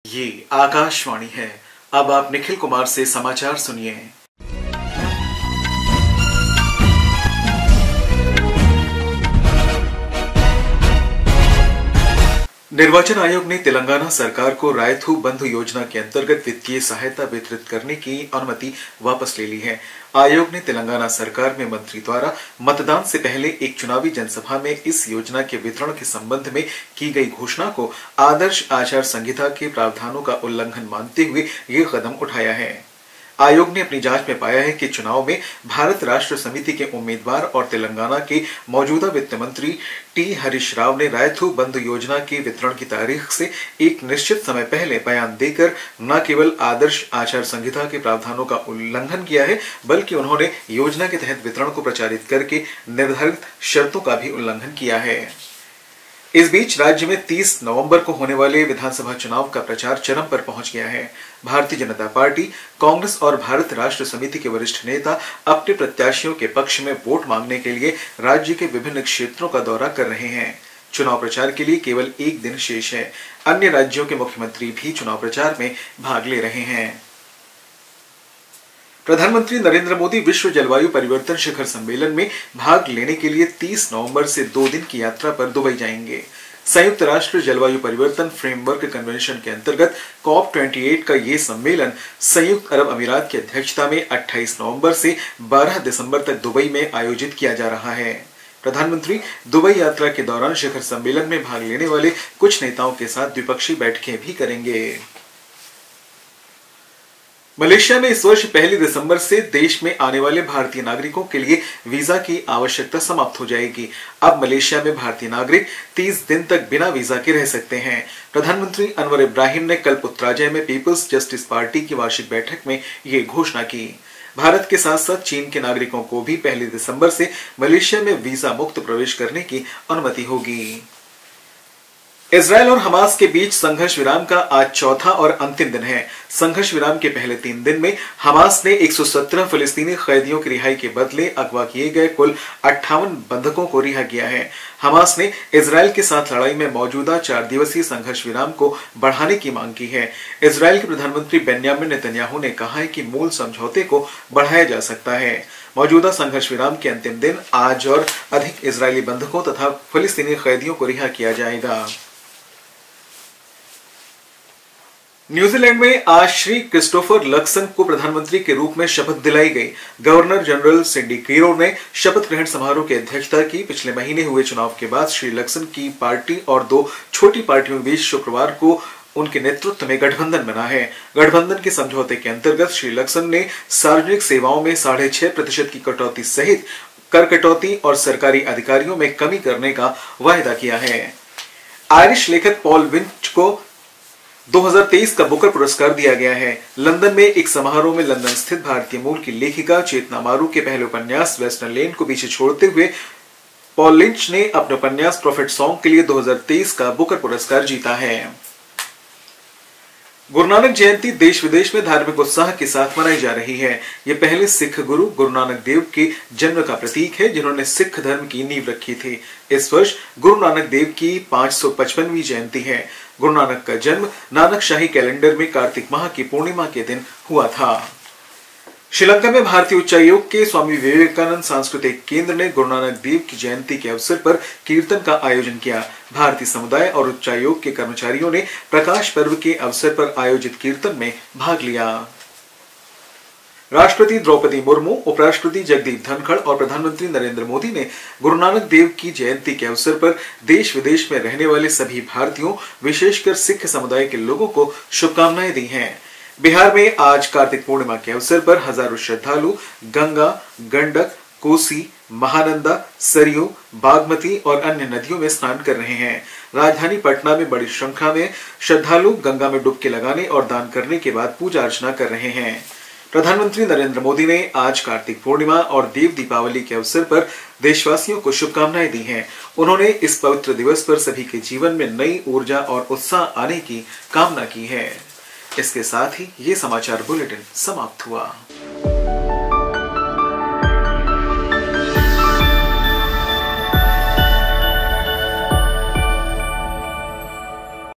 ये आकाशवाणी है। अब आप निखिल कुमार से समाचार सुनिए। निर्वाचन आयोग ने तेलंगाना सरकार को रायथू बंधु योजना के अंतर्गत वित्तीय सहायता वितरित करने की अनुमति वापस ले ली है। आयोग ने तेलंगाना सरकार में मंत्री द्वारा मतदान से पहले एक चुनावी जनसभा में इस योजना के वितरण के संबंध में की गई घोषणा को आदर्श आचार संहिता के प्रावधानों का उल्लंघन मानते हुए ये कदम उठाया है। आयोग ने अपनी जांच में पाया है कि चुनाव में भारत राष्ट्र समिति के उम्मीदवार और तेलंगाना के मौजूदा वित्त मंत्री टी हरीश राव ने रायथू बंधु योजना के वितरण की तारीख से एक निश्चित समय पहले बयान देकर न केवल आदर्श आचार संहिता के प्रावधानों का उल्लंघन किया है, बल्कि उन्होंने योजना के तहत वितरण को प्रचारित करके निर्धारित शर्तों का भी उल्लंघन किया है। इस बीच राज्य में 30 नवंबर को होने वाले विधानसभा चुनाव का प्रचार चरम पर पहुंच गया है। भारतीय जनता पार्टी, कांग्रेस और भारत राष्ट्र समिति के वरिष्ठ नेता अपने प्रत्याशियों के पक्ष में वोट मांगने के लिए राज्य के विभिन्न क्षेत्रों का दौरा कर रहे हैं। चुनाव प्रचार के लिए केवल एक दिन शेष है। अन्य राज्यों के मुख्यमंत्री भी चुनाव प्रचार में भाग ले रहे हैं। प्रधानमंत्री नरेंद्र मोदी विश्व जलवायु परिवर्तन शिखर सम्मेलन में भाग लेने के लिए 30 नवंबर से 2 दिन की यात्रा पर दुबई जाएंगे। संयुक्त राष्ट्र जलवायु परिवर्तन फ्रेमवर्क कन्वेंशन के अंतर्गत COP28 का ये सम्मेलन संयुक्त अरब अमीरात की अध्यक्षता में 28 नवंबर से 12 दिसंबर तक दुबई में आयोजित किया जा रहा है। प्रधानमंत्री दुबई यात्रा के दौरान शिखर सम्मेलन में भाग लेने वाले कुछ नेताओं के साथ द्विपक्षीय बैठकें भी करेंगे। मलेशिया में इस वर्ष 1 दिसंबर से देश में आने वाले भारतीय नागरिकों के लिए वीजा की आवश्यकता समाप्त हो जाएगी। अब मलेशिया में भारतीय नागरिक 30 दिन तक बिना वीजा के रह सकते हैं। प्रधानमंत्री अनवर इब्राहिम ने कल पुत्राजय में पीपल्स जस्टिस पार्टी की वार्षिक बैठक में ये घोषणा की। भारत के साथ साथ चीन के नागरिकों को भी 1 दिसंबर से मलेशिया में वीजा मुक्त प्रवेश करने की अनुमति होगी। इजरायल और हमास के बीच संघर्ष विराम का आज चौथा और अंतिम दिन है। संघर्ष विराम के पहले 3 दिन में हमास ने 117 फिलिस्तीनी कैदियों की रिहाई के बदले अगवा किए गए कुल 58 बंधकों को रिहा किया है। हमास ने इजरायल के साथ लड़ाई में मौजूदा 4 दिवसीय संघर्ष विराम को बढ़ाने की मांग की है। इजरायल के प्रधानमंत्री बेन्यामिन नेतन्याहू ने कहा है कि मूल समझौते को बढ़ाया जा सकता है। मौजूदा संघर्ष विराम के अंतिम दिन आज और अधिक इजरायली बंधकों तथा फिलिस्तीनी कैदियों को रिहा किया जाएगा। न्यूजीलैंड में आज श्री क्रिस्टोफर लक्सन को प्रधानमंत्री के रूप में शपथ दिलाई गई। गवर्नर जनरल सिंडी कीरो ने शपथ ग्रहण समारोह की अध्यक्षता की। पिछले महीने हुए चुनाव के बाद श्री लक्सन की पार्टी और 2 छोटी पार्टियों के बीच शुक्रवार को उनके नेतृत्व में गठबंधन बना है। गठबंधन के समझौते के अंतर्गत श्री लक्सन ने सार्वजनिक सेवाओं में 6.5% की कटौती सहित कर कटौती और सरकारी अधिकारियों में कमी करने का वायदा किया है। आयरिश लेखक पॉल विंच को 2023 का बुकर पुरस्कार दिया गया है। लंदन में एक समारोह में लंदन स्थित भारतीय मूल की लेखिका चेतना मारू के पहले उपन्यास वेस्टर्न लेन को पीछे छोड़ते हुए पॉल लिंच ने अपने उपन्यास प्रॉफिट सॉन्ग के लिए 2023 का बुकर पुरस्कार जीता है। गुरु नानक जयंती देश विदेश में धार्मिक उत्साह के साथ मनाई जा रही है। ये पहले सिख गुरु गुरु नानक देव के जन्म का प्रतीक है, जिन्होंने सिख धर्म की नींव रखी थी। इस वर्ष गुरु नानक देव की 555वीं जयंती है। गुरु नानक का जन्म नानक शाही कैलेंडर में कार्तिक माह की पूर्णिमा के दिन हुआ था। श्रीलंका में भारतीय उच्चायोग के स्वामी विवेकानंद सांस्कृतिक केंद्र ने गुरु नानक देव की जयंती के अवसर पर कीर्तन का आयोजन किया। भारतीय समुदाय और उच्चायोग के कर्मचारियों ने प्रकाश पर्व के अवसर पर आयोजित कीर्तन में भाग लिया। राष्ट्रपति द्रौपदी मुर्मू, उपराष्ट्रपति जगदीप धनखड़ और प्रधानमंत्री नरेंद्र मोदी ने गुरु नानक देव की जयंती के अवसर पर देश विदेश में रहने वाले सभी भारतीयों, विशेषकर सिख समुदाय के लोगों को शुभकामनाएं दी हैं। बिहार में आज कार्तिक पूर्णिमा के अवसर पर हजारों श्रद्धालु गंगा, गंडक, कोसी, महानंदा, सरयू, बागमती और अन्य नदियों में स्नान कर रहे हैं। राजधानी पटना में बड़ी संख्या में श्रद्धालु गंगा में डुबकी लगाने और दान करने के बाद पूजा अर्चना कर रहे हैं। प्रधानमंत्री नरेंद्र मोदी ने आज कार्तिक पूर्णिमा और देव दीपावली के अवसर पर देशवासियों को शुभकामनाएं दी हैं। उन्होंने इस पवित्र दिवस पर सभी के जीवन में नई ऊर्जा और उत्साह आने की कामना की है। इसके साथ ही ये समाचार बुलेटिन समाप्त हुआ।